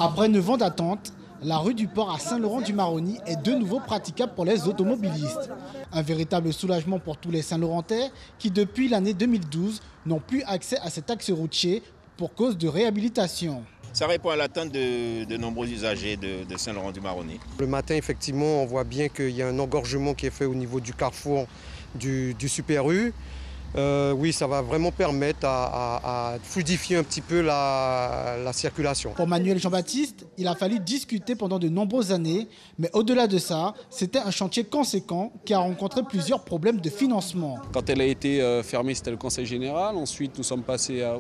Après 9 ans d'attente, la rue du Port à Saint-Laurent-du-Maroni est de nouveau praticable pour les automobilistes. Un véritable soulagement pour tous les Saint-Laurentais qui, depuis l'année 2012, n'ont plus accès à cet axe routier pour cause de réhabilitation. Ça répond à l'attente de nombreux usagers de Saint-Laurent-du-Maroni. Le matin, effectivement, on voit bien qu'il y a un engorgement qui est fait au niveau du carrefour du Super U. Oui, ça va vraiment permettre à fluidifier un petit peu la circulation. Pour Manuel Jean-Baptiste, il a fallu discuter pendant de nombreuses années, mais au-delà de ça, c'était un chantier conséquent qui a rencontré plusieurs problèmes de financement. Quand elle a été fermée, c'était le Conseil général. Ensuite, nous sommes passés à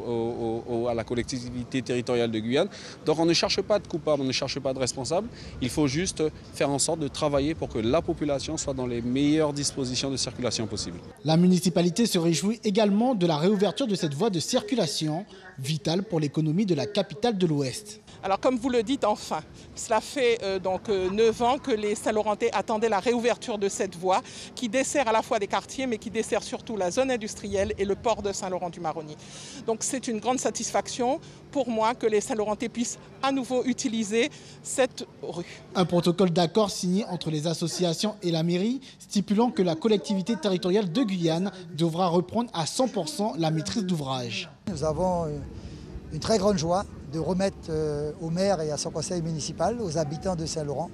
la collectivité territoriale de Guyane. Donc on ne cherche pas de coupable, on ne cherche pas de responsable. Il faut juste faire en sorte de travailler pour que la population soit dans les meilleures dispositions de circulation possibles. La municipalité se réjouit également de la réouverture de cette voie de circulation, vitale pour l'économie de la capitale de l'Ouest. Alors comme vous le dites, enfin, cela fait 9 ans que les Saint-Laurentais attendaient la réouverture de cette voie qui dessert à la fois des quartiers mais qui dessert surtout la zone industrielle et le port de Saint-Laurent-du-Maroni. Donc c'est une grande satisfaction pour moi que les Saint-Laurentais puissent à nouveau utiliser cette rue. Un protocole d'accord signé entre les associations et la mairie stipulant que la collectivité territoriale de Guyane devra reprendre à 100% la maîtrise d'ouvrage. Nous avons une très grande joie de remettre au maire et à son conseil municipal, aux habitants de Saint-Laurent,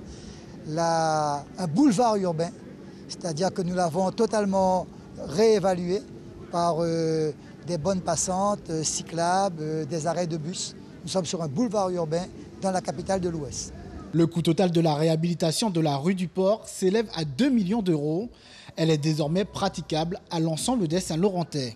un boulevard urbain, c'est-à-dire que nous l'avons totalement réévalué par des bonnes passantes, cyclables, des arrêts de bus. Nous sommes sur un boulevard urbain dans la capitale de l'Ouest. Le coût total de la réhabilitation de la rue du Port s'élève à 2 millions d'euros. Elle est désormais praticable à l'ensemble des Saint-Laurentais.